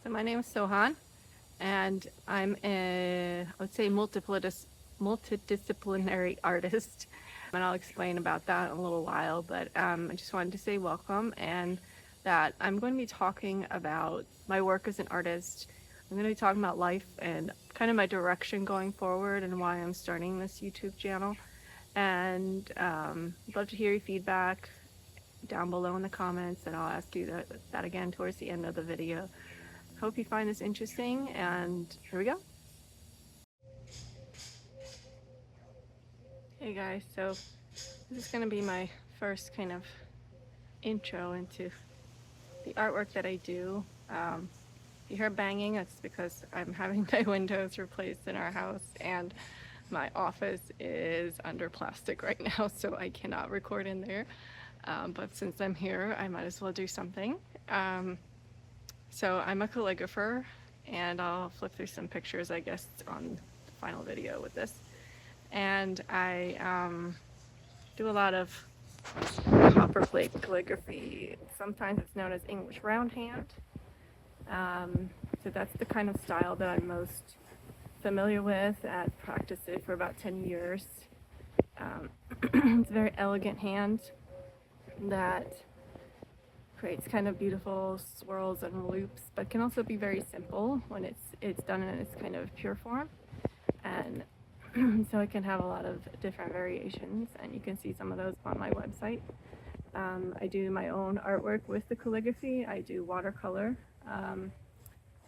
So my name is Sohan, and I'm I would say, multidisciplinary artist, and I'll explain about that in a little while. But I just wanted to say welcome, and that I'm going to be talking about my work as an artist. I'm going to be talking about life and kind of my direction going forward and why I'm starting this YouTube channel. And I'd love to hear your feedback down below in the comments, and I'll ask you that again towards the end of the video. Hope you find this interesting, and here we go. Hey guys, so this is going to be my first kind of intro into the artwork that I do. If you hear banging, that's because I'm having my windows replaced in our house, and my office is under plastic right now, so I cannot record in there. But since I'm here, I might as well do something. So I'm a calligrapher, and I'll flip through some pictures, I guess, on the final video with this. And I do a lot of copperplate calligraphy. Sometimes it's known as English roundhand. So that's the kind of style that I'm most familiar with. I've practiced it for about 10 years. It's a very elegant hand that creates kind of beautiful swirls and loops, but can also be very simple when it's done in its kind of pure form. And so it can have a lot of different variations, and you can see some of those on my website. I do my own artwork with the calligraphy. I do watercolor,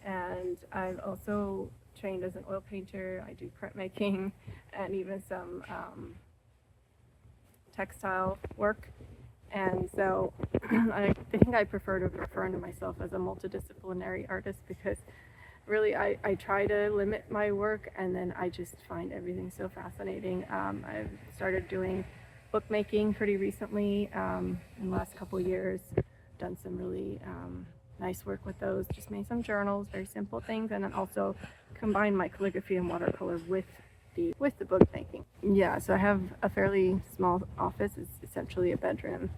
and I've also trained as an oil painter. I do printmaking and even some textile work. And so I think I prefer to refer to myself as a multidisciplinary artist, because really I try to limit my work, and then I just find everything so fascinating. I've started doing bookmaking pretty recently, in the last couple years. Done some really nice work with those. Just made some journals, very simple things, and then also combined my calligraphy and watercolor with the bookmaking. Yeah, so I have a fairly small office. It's essentially a bedroom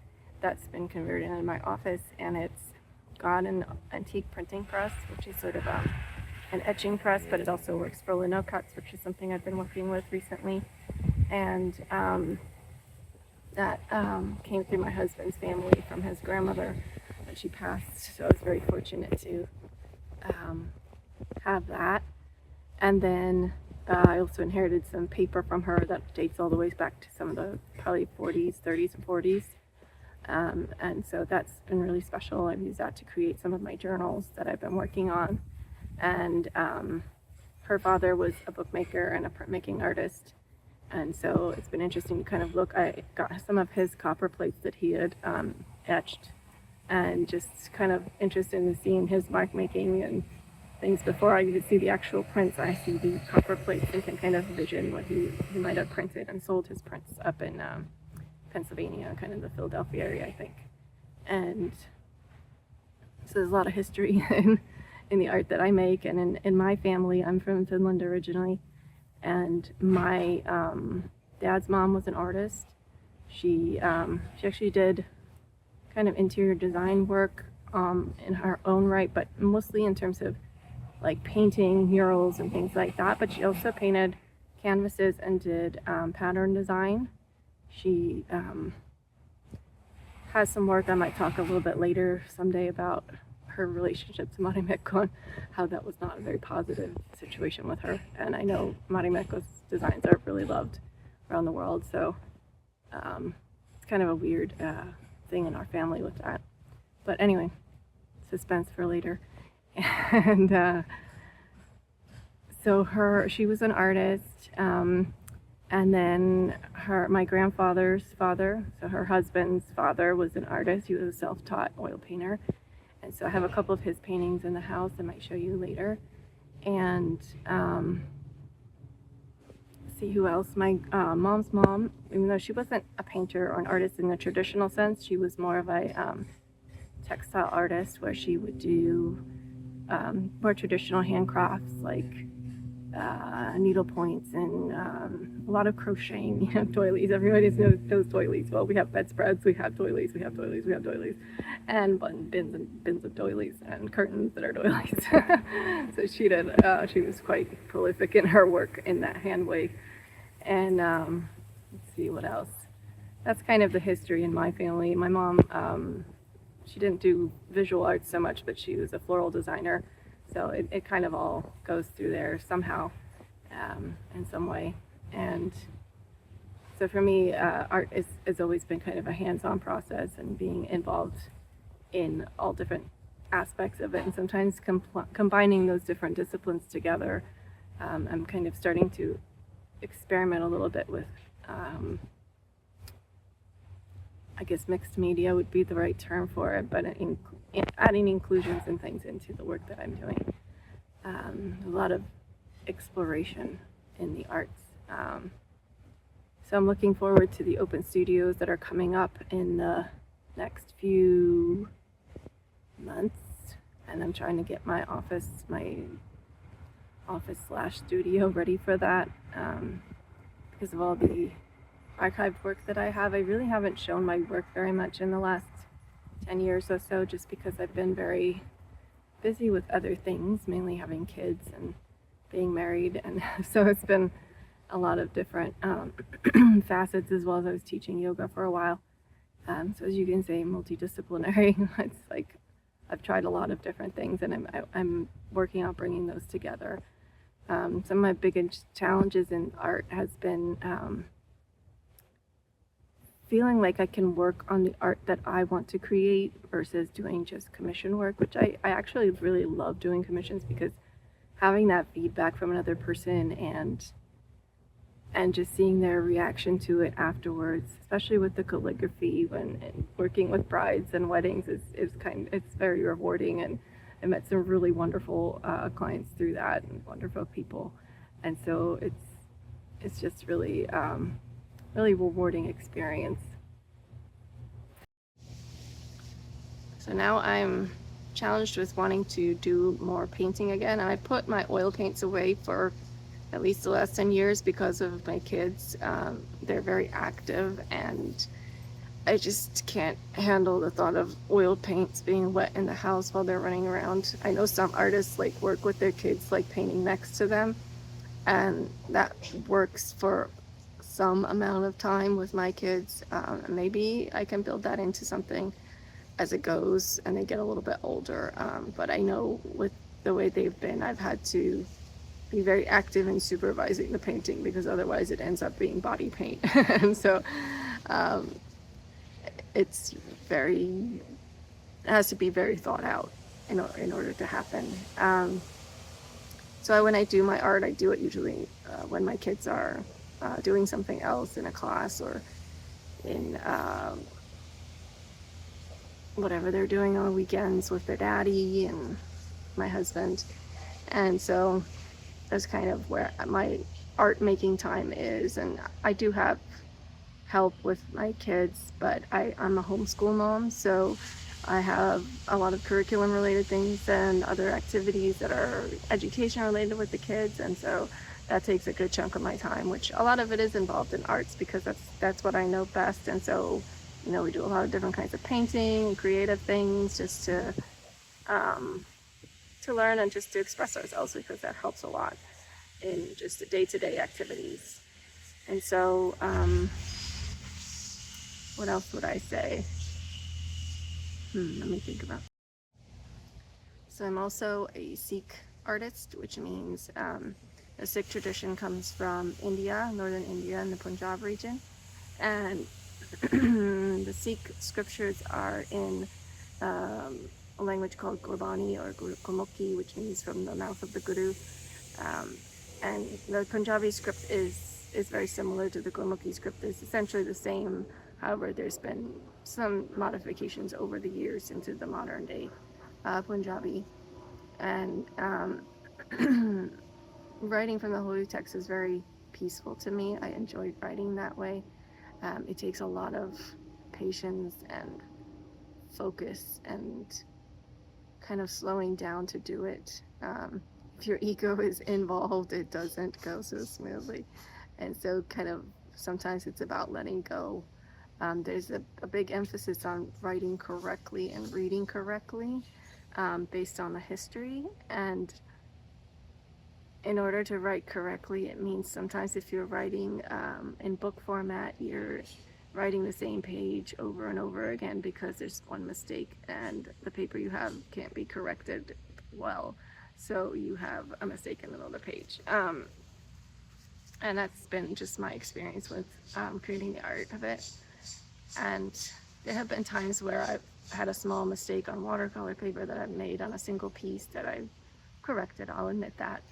that's been converted into my office, and it's got an antique printing press, which is sort of an etching press, but it also works for lino cuts, which is something I've been working with recently. And that came through my husband's family from his grandmother when she passed, so I was very fortunate to have that. And then I also inherited some paper from her that dates all the way back to some of the probably 40s, 30s, and 40s. And so that's been really special. I've used that to create some of my journals that I've been working on. And her father was a bookmaker and a printmaking artist. And so it's been interesting to kind of look. I got some of his copper plates that he had etched, and just kind of interested in seeing his mark making and things before I even see the actual prints. I see the copper plates and can kind of envision what he might have printed and sold his prints up in Pennsylvania, kind of the Philadelphia area, I think. And so there's a lot of history in the art that I make. And in my family, I'm from Finland originally, and my dad's mom was an artist. She actually did kind of interior design work in her own right, but mostly in terms of like painting murals and things like that. But she also painted canvases and did pattern design. She has some work. I might talk a little bit later someday about her relationship to Marimekko and how that was not a very positive situation with her. And I know Marimekko's designs are really loved around the world, so it's kind of a weird thing in our family with that. But anyway, suspense for later. And so she was an artist. And then my grandfather's father, so her husband's father, was an artist. He was a self-taught oil painter. And so I have a couple of his paintings in the house I might show you later. And see who else. My mom's mom, even though she wasn't a painter or an artist in the traditional sense, she was more of a textile artist, where she would do more traditional handcrafts, like needle points and a lot of crocheting, doilies. Everybody knows doilies. Well, we have bedspreads, we have doilies, we have doilies, we have doilies, and bins and bins of doilies and curtains that are doilies. So she was quite prolific in her work in that hand way. And let's see what else. That's kind of the history in my family. My mom, she didn't do visual arts so much, but she was a floral designer. So it kind of all goes through there somehow, in some way. And so for me, art has always been kind of a hands-on process and being involved in all different aspects of it. And sometimes combining those different disciplines together, I'm kind of starting to experiment a little bit with, I guess mixed media would be the right term for it, but adding inclusions and things into the work that I'm doing. A lot of exploration in the arts. So I'm looking forward to the open studios that are coming up in the next few months, and I'm trying to get my office slash studio ready for that, because of all the archived work that I have. I really haven't shown my work very much in the last 10 years or so, just because I've been very busy with other things, mainly having kids and being married, and so it's been a lot of different facets, as well as I was teaching yoga for a while. So as you can say, multidisciplinary. It's like I've tried a lot of different things, and I'm working on bringing those together. Some of my biggest challenges in art has been feeling like I can work on the art that I want to create versus doing just commission work, which I actually really love doing commissions, because having that feedback from another person and just seeing their reaction to it afterwards, especially with the calligraphy when working with brides and weddings, it's very rewarding. And I met some really wonderful clients through that, and wonderful people, and so it's just really really rewarding experience. So now I'm challenged with wanting to do more painting again, and I put my oil paints away for at least the last 10 years because of my kids. They're very active, and I just can't handle the thought of oil paints being wet in the house while they're running around. I know some artists like work with their kids, like painting next to them, and that works for some amount of time with my kids. Maybe I can build that into something as it goes and they get a little bit older. But I know with the way they've been, I've had to be very active in supervising the painting, because otherwise it ends up being body paint. And so it has to be very thought out in order to happen. So when I do my art, I do it usually when my kids are doing something else in a class, or in whatever they're doing on weekends with their daddy and my husband. And so that's kind of where my art making time is. And I do have help with my kids, but I'm a homeschool mom, so I have a lot of curriculum related things and other activities that are education related with the kids, and so that takes a good chunk of my time, which a lot of it is involved in arts, because that's what I know best. And so, we do a lot of different kinds of painting and creative things, just to learn and just to express ourselves, because that helps a lot in just the day-to-day activities. And so what else would I say? Let me think about. So I'm also a Sikh artist, which means the Sikh tradition comes from India, northern India, in the Punjab region. And the Sikh scriptures are in a language called Gurbani, or Gurmukhi, which means from the mouth of the Guru. And the Punjabi script is very similar to the Gurmukhi script. It's essentially the same. However, there's been some modifications over the years into the modern day Punjabi. And writing from the holy text is very peaceful to me. I enjoy writing that way. It takes a lot of patience and focus and kind of slowing down to do it. if your ego is involved, it doesn't go so smoothly. And so kind of sometimes it's about letting go. There's a big emphasis on writing correctly and reading correctly, based on the history. And in order to write correctly, it means sometimes if you're writing in book format, you're writing the same page over and over again because there's one mistake and the paper you have can't be corrected well. So you have a mistake in the middle of the page. And that's been just my experience with creating the art of it. And there have been times where I've had a small mistake on watercolor paper that I've made on a single piece that I've corrected, I'll admit that.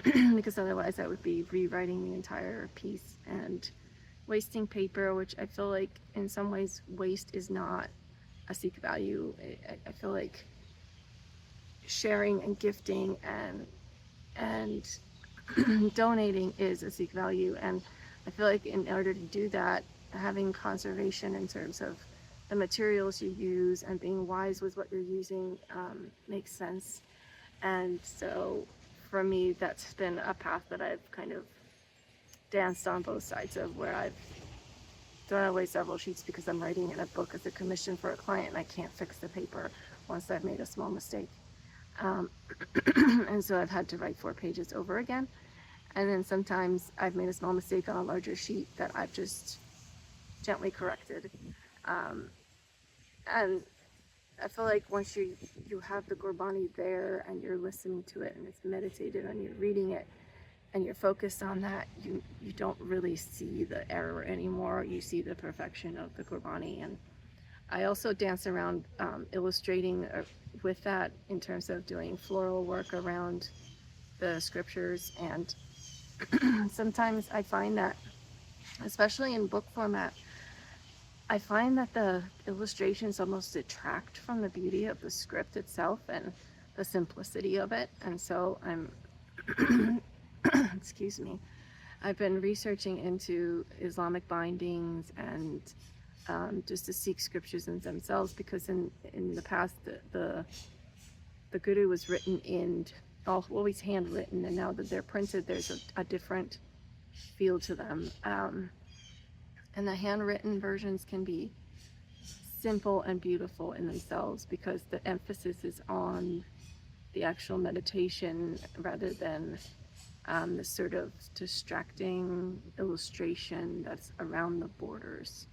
Because otherwise I would be rewriting the entire piece and wasting paper, which I feel like in some ways waste is not a seek value. I feel like sharing and gifting and donating is a seek value, and I feel like in order to do that, having conservation in terms of the materials you use and being wise with what you're using makes sense. And so for me, that's been a path that I've kind of danced on both sides of, where I've thrown away several sheets because I'm writing in a book as a commission for a client and I can't fix the paper once I've made a small mistake. And so I've had to write 4 pages over again. And then sometimes I've made a small mistake on a larger sheet that I've just gently corrected. And I feel like once you have the Gurbani there and you're listening to it and it's meditated and you're reading it and you're focused on that, you don't really see the error anymore. You see the perfection of the Gurbani. And I also dance around illustrating with that in terms of doing floral work around the scriptures. And sometimes I find that, especially in book format, I find that the illustrations almost detract from the beauty of the script itself and the simplicity of it. And so I'm, excuse me, I've been researching into Islamic bindings and just to seek scriptures in themselves, because in the past the Guru was written in, always handwritten, and now that they're printed, there's a different feel to them. And the handwritten versions can be simple and beautiful in themselves because the emphasis is on the actual meditation rather than the sort of distracting illustration that's around the borders.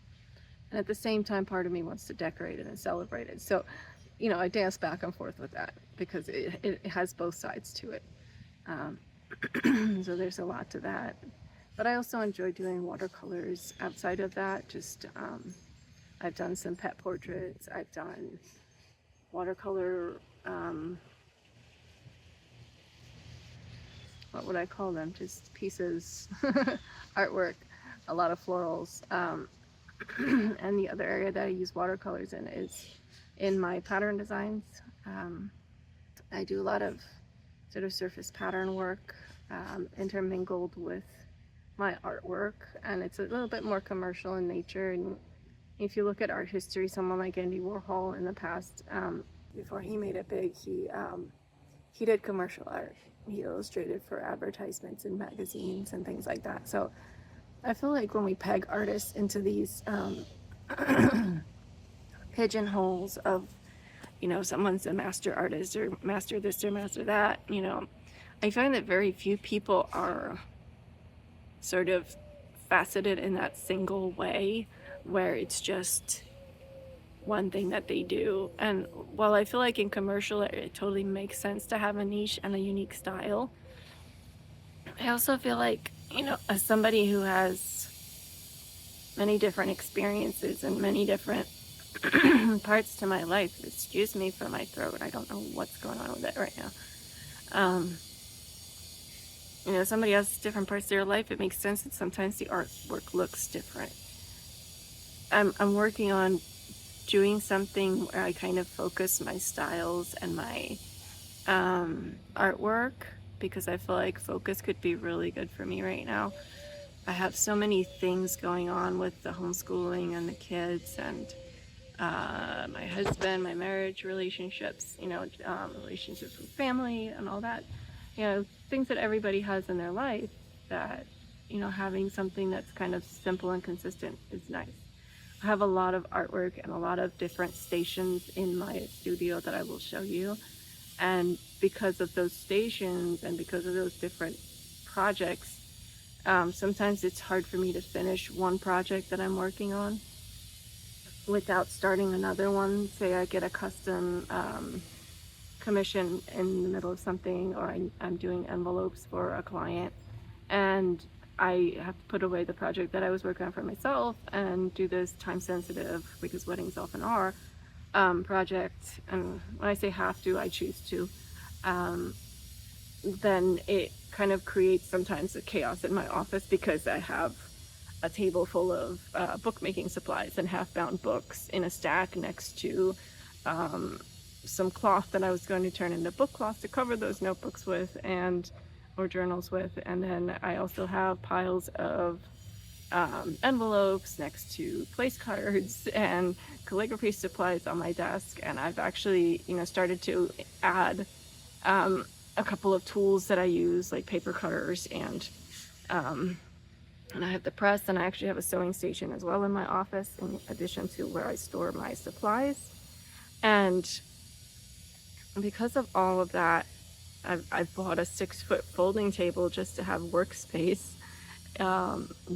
And at the same time, part of me wants to decorate it and celebrate it. So, I dance back and forth with that because it has both sides to it. So there's a lot to that. But I also enjoy doing watercolors outside of that. Just, I've done some pet portraits. I've done watercolor, what would I call them? Just pieces, artwork, a lot of florals. And the other area that I use watercolors in is in my pattern designs. I do a lot of sort of surface pattern work, intermingled with my artwork, and it's a little bit more commercial in nature. And if you look at art history, someone like Andy Warhol in the past, before he made it big, he did commercial art. He illustrated for advertisements in magazines and things like that. So I feel like when we peg artists into these pigeonholes of, someone's a master artist or master this or master that, I find that very few people are sort of faceted in that single way where it's just one thing that they do. And while I feel like in commercial it totally makes sense to have a niche and a unique style, I also feel like, as somebody who has many different experiences and many different parts to my life, excuse me for my throat, I don't know what's going on with it right now. Somebody has different parts of their life. It makes sense that sometimes the artwork looks different. I'm working on doing something where I kind of focus my styles and my artwork, because I feel like focus could be really good for me right now. I have so many things going on with the homeschooling and the kids and my husband, my marriage, relationships, relationships with family and all that, things that everybody has in their life that, having something that's kind of simple and consistent is nice. I have a lot of artwork and a lot of different stations in my studio that I will show you. And because of those stations and because of those different projects, sometimes it's hard for me to finish one project that I'm working on without starting another one. Say I get a custom commission in the middle of something, or I'm doing envelopes for a client, and I have to put away the project that I was working on for myself and do this time sensitive, because weddings often are, project. And when I say have to, I choose to. Then it kind of creates sometimes a chaos in my office, because I have a table full of bookmaking supplies and half-bound books in a stack next to some cloth that I was going to turn into book cloth to cover those notebooks with, or journals with. And then I also have piles of envelopes next to place cards and calligraphy supplies on my desk. And I've actually, started to add a couple of tools that I use, like paper cutters, and I have the press, and I actually have a sewing station as well in my office, in addition to where I store my supplies. And because of all of that, I've bought a 6-foot folding table just to have workspace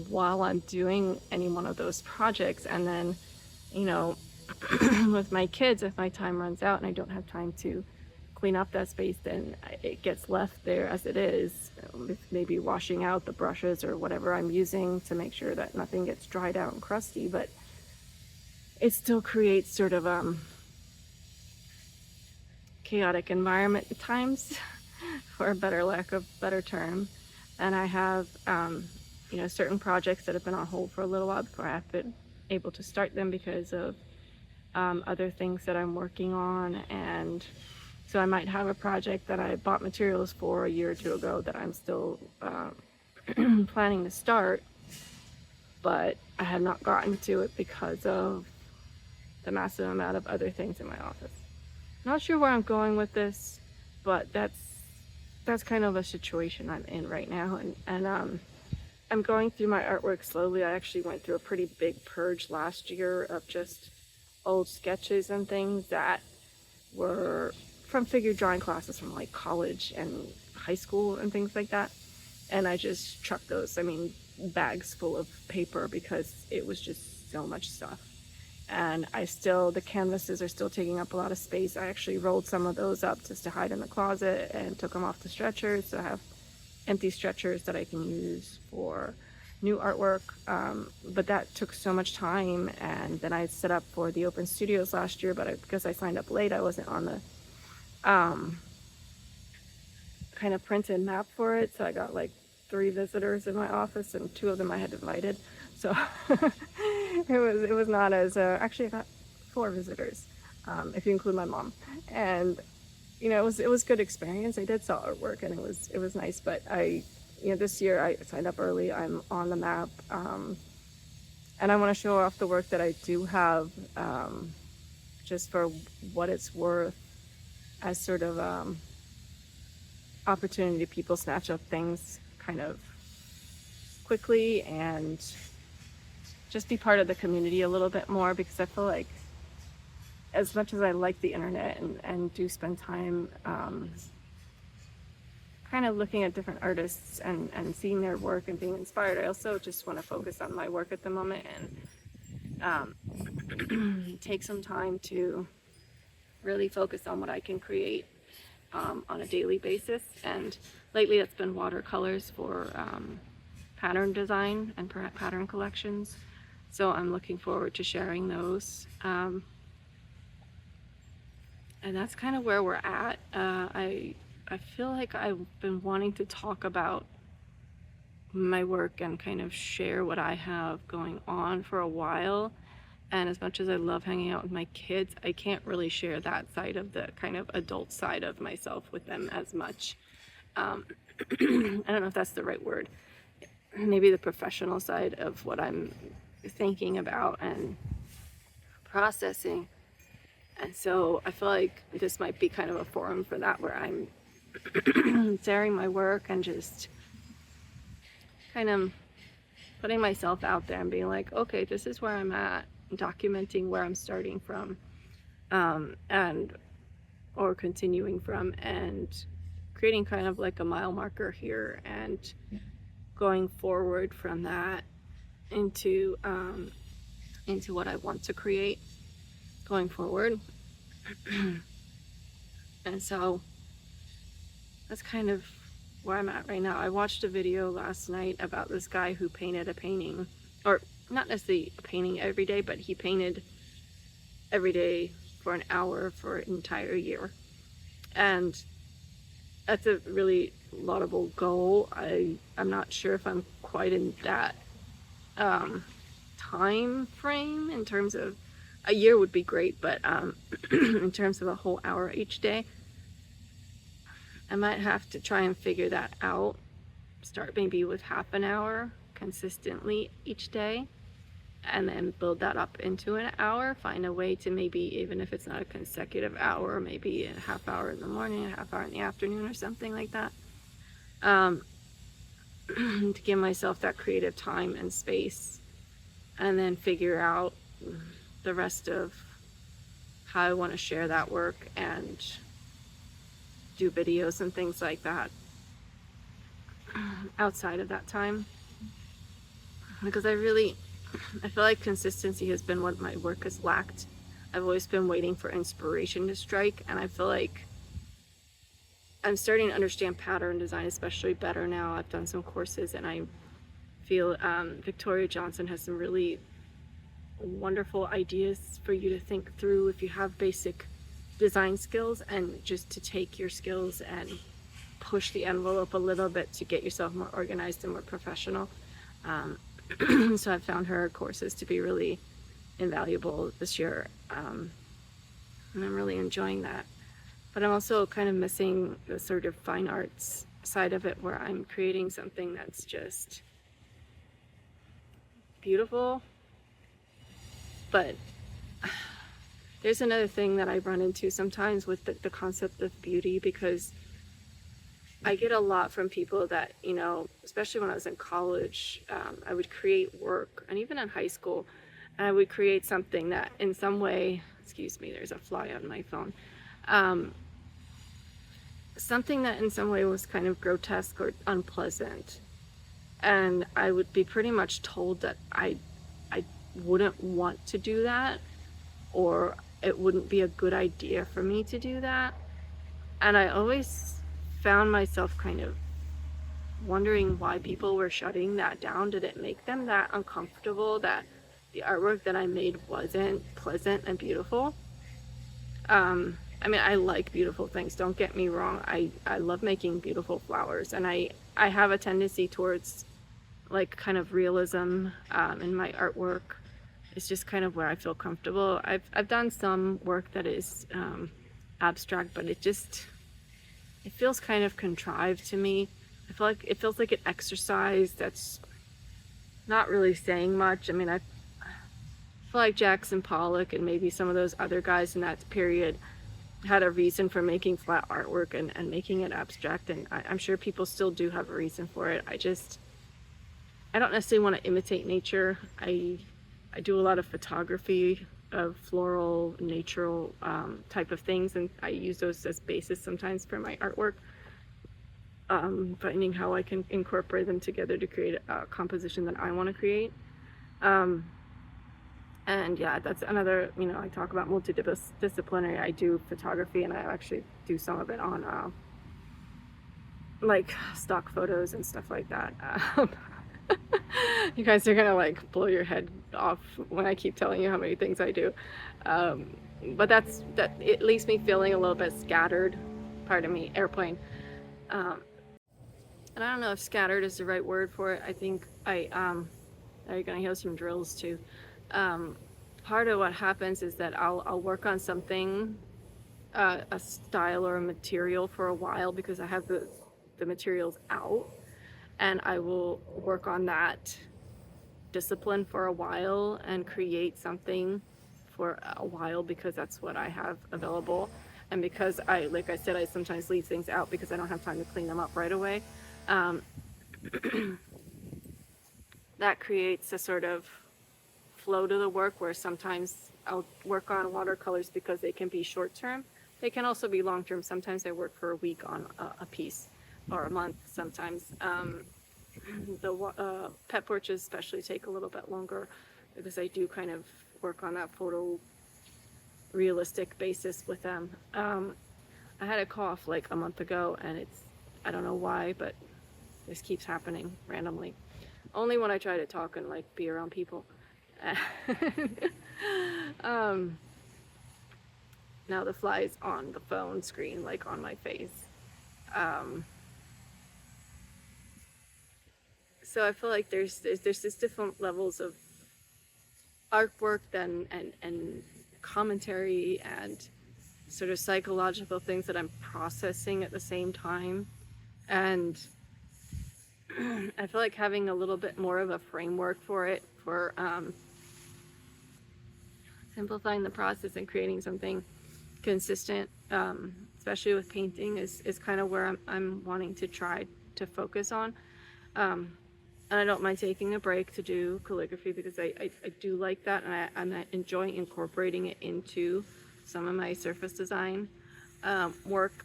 while I'm doing any one of those projects. And then, with my kids, if my time runs out and I don't have time to clean up that space, then it gets left there as it is, with maybe washing out the brushes or whatever I'm using to make sure that nothing gets dried out and crusty. But it still creates sort of chaotic environment at times, for a better lack of better term. And I have certain projects that have been on hold for a little while before I've been able to start them, because of other things that I'm working on. And so I might have a project that I bought materials for a year or two ago that I'm still planning to start, but I have not gotten to it because of the massive amount of other things in my office. Not sure where I'm going with this, but that's kind of a situation I'm in right now. And I'm going through my artwork slowly. I actually went through a pretty big purge last year of just old sketches and things that were from figure drawing classes from like college and high school and things like that. And I just chucked those, bags full of paper, because it was just so much stuff. And the canvases are still taking up a lot of space. I actually rolled some of those up just to hide in the closet and took them off the stretchers. So I have empty stretchers that I can use for new artwork. But that took so much time. And then I set up for the open studios last year, but because I signed up late, I wasn't on the kind of printed map for it. So I got like 3 visitors in my office, and 2 of them I had invited. So it was not as actually I got 4 visitors, if you include my mom. And it was good experience. I did sell artwork, and it was nice. But this year I signed up early. I'm on the map, and I want to show off the work that I do have, just for what it's worth, as sort of opportunity. People snatch up things kind of quickly, and just be part of the community a little bit more, because I feel like, as much as I like the internet and do spend time kind of looking at different artists and seeing their work and being inspired, I also just want to focus on my work at the moment, and take some time to really focus on what I can create on a daily basis. And lately it's been watercolors for pattern design and pattern collections. So I'm looking forward to sharing those. And that's kind of where we're at. I feel like I've been wanting to talk about my work and kind of share what I have going on for a while. And as much as I love hanging out with my kids, I can't really share that side of the kind of adult side of myself with them as much. I don't know if that's the right word. Maybe the professional side of what I'm thinking about and processing. And so I feel like this might be kind of a forum for that, where I'm sharing my work and just kind of putting myself out there and being like, okay, this is where I'm at, documenting where I'm starting from, and or continuing from, and creating kind of like a mile marker here, and going forward from that into what I want to create going forward. And so that's kind of where I'm at right now. I watched a video last night about this guy who painted a painting, or not necessarily a painting every day, but he painted every day for an hour for an entire year. And that's a really laudable goal. I'm not sure if I'm quite in that time frame. In terms of a year would be great, but in terms of a whole hour each day, I might have to try and figure that out. Start maybe with half an hour consistently each day, and then build that up into an hour. Find a way to, maybe even if it's not a consecutive hour, maybe a half hour in the morning, a half hour in the afternoon, or something like that, to give myself that creative time and space, and then figure out the rest of how I want to share that work and do videos and things like that outside of that time. Because I feel like consistency has been what my work has lacked. I've always been waiting for inspiration to strike, and I feel like I'm starting to understand pattern design especially better now. I've done some courses, and I feel Victoria Johnson has some really wonderful ideas for you to think through if you have basic design skills, and just to take your skills and push the envelope a little bit to get yourself more organized and more professional. So I've found her courses to be really invaluable this year, and I'm really enjoying that. But I'm also kind of missing the sort of fine arts side of it, where I'm creating something that's just beautiful. But there's another thing that I run into sometimes with the concept of beauty, because I get a lot from people that, especially when I was in college, I would create work, and even in high school, I would create something that in some way, excuse me, there's a fly on my phone, something that in some way was kind of grotesque or unpleasant. And I would be pretty much told that I wouldn't want to do that, or it wouldn't be a good idea for me to do that. And I always found myself kind of wondering why people were shutting that down. Did it make them that uncomfortable that the artwork that I made wasn't pleasant and beautiful? I mean, I like beautiful things, don't get me wrong. I love making beautiful flowers, and I have a tendency towards like kind of realism in my artwork. It's just kind of where I feel comfortable. I've done some work that is abstract, but it feels kind of contrived to me. I feel like it feels like an exercise that's not really saying much. I mean, I feel like Jackson Pollock and maybe some of those other guys in that period had a reason for making flat artwork and making it abstract, and I'm sure people still do have a reason for it. I don't necessarily want to imitate nature. I do a lot of photography of floral, natural type of things, and I use those as basis sometimes for my artwork, finding how I can incorporate them together to create a composition that I want to create. And yeah, that's another, I talk about multidisciplinary. I do photography, and I actually do some of it on like stock photos and stuff like that. You guys are gonna like blow your head off when I keep telling you how many things I do, but that it leaves me feeling a little bit scattered. Pardon me, airplane. And I don't know if scattered is the right word for it. I think now you're gonna hear some drills too. Part of what happens is that I'll work on something, a style or a material for a while, because I have the materials out, and I will work on that discipline for a while and create something for a while because that's what I have available. And because like I said, I sometimes leave things out because I don't have time to clean them up right away. Um, that creates a sort of flow to the work where sometimes I'll work on watercolors because they can be short term. They can also be long term. Sometimes I work for a week on a piece or a month sometimes. The pet portraits especially take a little bit longer because I do kind of work on that photo realistic basis with them. I had a cough like a month ago and I don't know why, but this keeps happening randomly. Only when I try to talk and like be around people. Now the fly's on the phone screen, like on my face. So I feel like there's just different levels of artwork and commentary and sort of psychological things that I'm processing at the same time. And I feel like having a little bit more of a framework for it, for simplifying the process and creating something consistent, especially with painting, is kind of where I'm wanting to try to focus on. And I don't mind taking a break to do calligraphy because I do like that, and I enjoy incorporating it into some of my surface design work.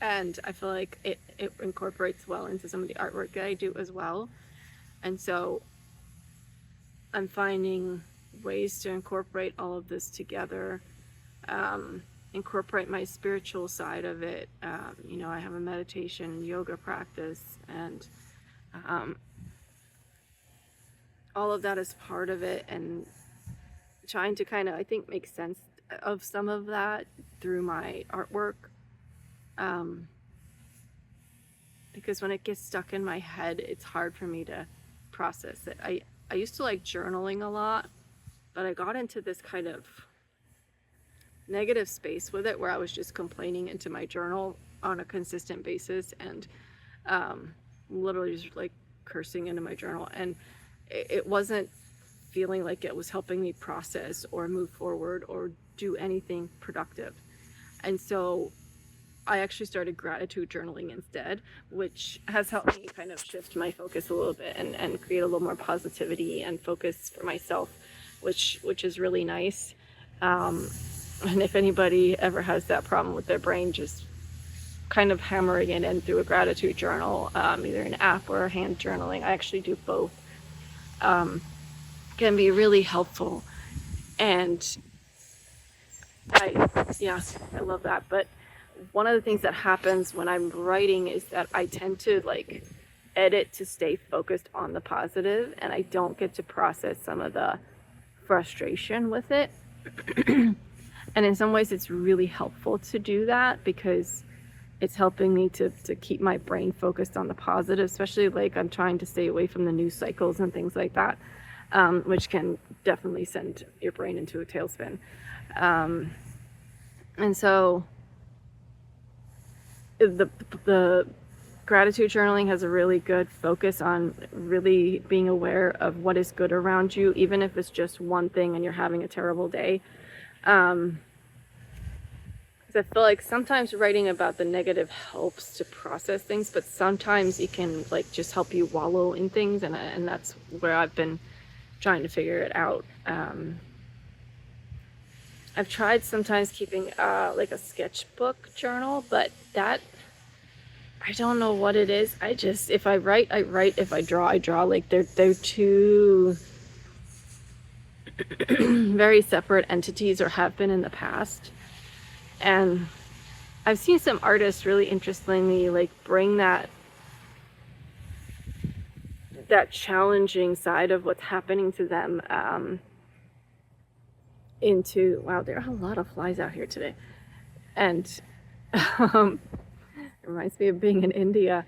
And I feel like it incorporates well into some of the artwork that I do as well. And so I'm finding ways to incorporate all of this together, incorporate my spiritual side of it. You know, I have a meditation and yoga practice, and all of that is part of it, and trying to kind of, I think, make sense of some of that through my artwork. Because when it gets stuck in my head, it's hard for me to process it. I used to like journaling a lot, but I got into this kind of negative space with it where I was just complaining into my journal on a consistent basis, and literally just like cursing into my journal, and it wasn't feeling like it was helping me process or move forward or do anything productive. And so I actually started gratitude journaling instead, which has helped me kind of shift my focus a little bit and create a little more positivity and focus for myself, which is really nice. And if anybody ever has that problem with their brain, just kind of hammering it in through a gratitude journal, either an app or hand journaling, I actually do both, can be really helpful. And I love that. But one of the things that happens when I'm writing is that I tend to like edit to stay focused on the positive, and I don't get to process some of the frustration with it. And in some ways it's really helpful to do that because it's helping me to keep my brain focused on the positive, especially like I'm trying to stay away from the news cycles and things like that, which can definitely send your brain into a tailspin. And so the gratitude journaling has a really good focus on really being aware of what is good around you, even if it's just one thing and you're having a terrible day. Because I feel like sometimes writing about the negative helps to process things, but sometimes it can like just help you wallow in things, and that's where I've been trying to figure it out. I've tried sometimes keeping like a sketchbook journal, but that, I don't know what it is. If I write, I write. If I draw, I draw. Like they're two very separate entities, or have been in the past. And I've seen some artists really interestingly like bring that challenging side of what's happening to them into, wow, there are a lot of flies out here today. And it reminds me of being in India.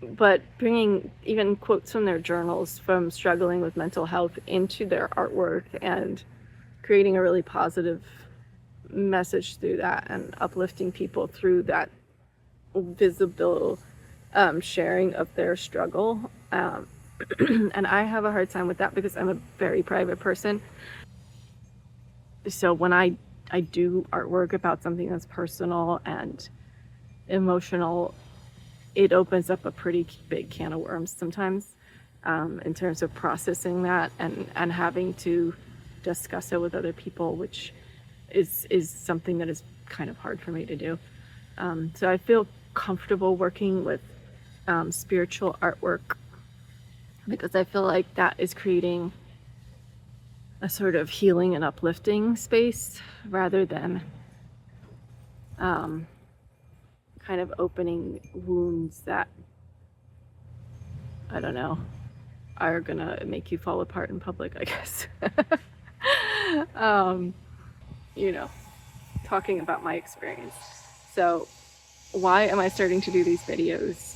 But bringing even quotes from their journals from struggling with mental health into their artwork and creating a really positive message through that, and uplifting people through that visible sharing of their struggle. And I have a hard time with that because I'm a very private person. So when I do artwork about something that's personal and emotional, it opens up a pretty big can of worms sometimes, in terms of processing that and having to discuss it with other people, which is something that is kind of hard for me to do. So I feel comfortable working with spiritual artwork because I feel like that is creating a sort of healing and uplifting space rather than kind of opening wounds that, I don't know, are gonna make you fall apart in public, I guess. You know, talking about my experience. So why am I starting to do these videos?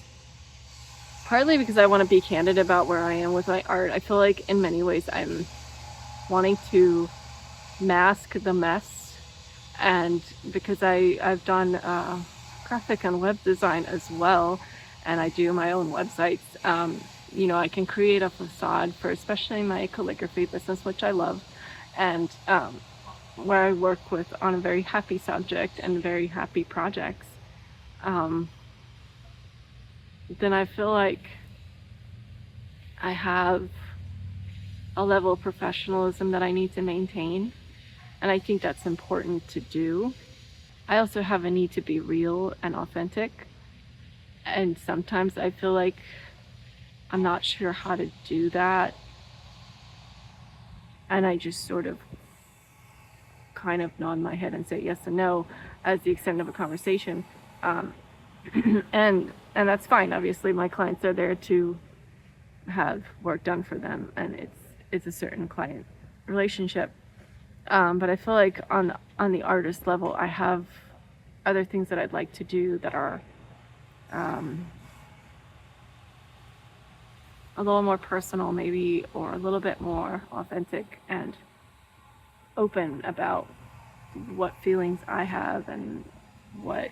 Partly because I want to be candid about where I am with my art. I feel like in many ways I'm wanting to mask the mess, and because I've done graphic and web design as well, and I do my own websites, you know, I can create a facade for especially my calligraphy business, which I love, and where I work with on a very happy subject and very happy projects, then I feel like I have a level of professionalism that I need to maintain, and I think that's important to do. I also have a need to be real and authentic, and sometimes I feel like I'm not sure how to do that, and I just sort of kind of nod my head and say yes and no as the extent of a conversation, and that's fine. Obviously my clients are there to have work done for them, and it's a certain client relationship, but I feel like on the artist level I have other things that I'd like to do that are a little more personal maybe, or a little bit more authentic and open about what feelings I have and what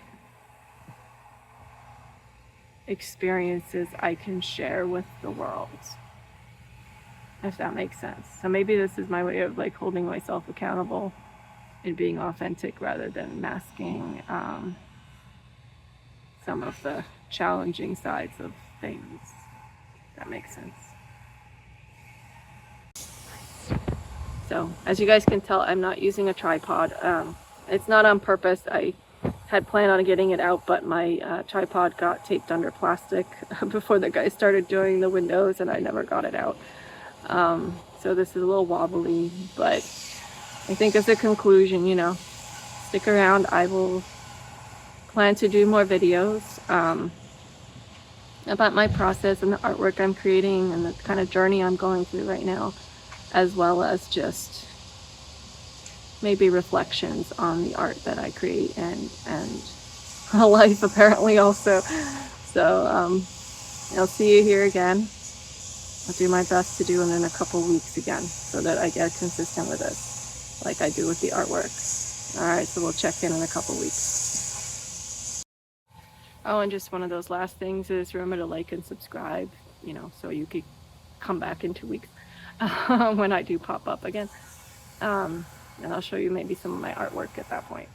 experiences I can share with the world, if that makes sense. So maybe this is my way of like holding myself accountable and being authentic rather than masking some of the challenging sides of things. That makes sense. So as you guys can tell, I'm not using a tripod. It's not on purpose. I had planned on getting it out, but my tripod got taped under plastic before the guys started doing the windows, and I never got it out. So this is a little wobbly, but I think as a conclusion, you know, stick around. I will plan to do more videos about my process and the artwork I'm creating and the kind of journey I'm going through right now, as well as just maybe reflections on the art that I create and life apparently also. So I'll see you here again. I'll do my best to do it in a couple weeks again so that I get consistent with this like I do with the artwork. All right, so we'll check in a couple weeks. Oh, and just one of those last things is remember to like and subscribe, you know, so you could come back in 2 weeks when I do pop up again. And I'll show you maybe some of my artwork at that point.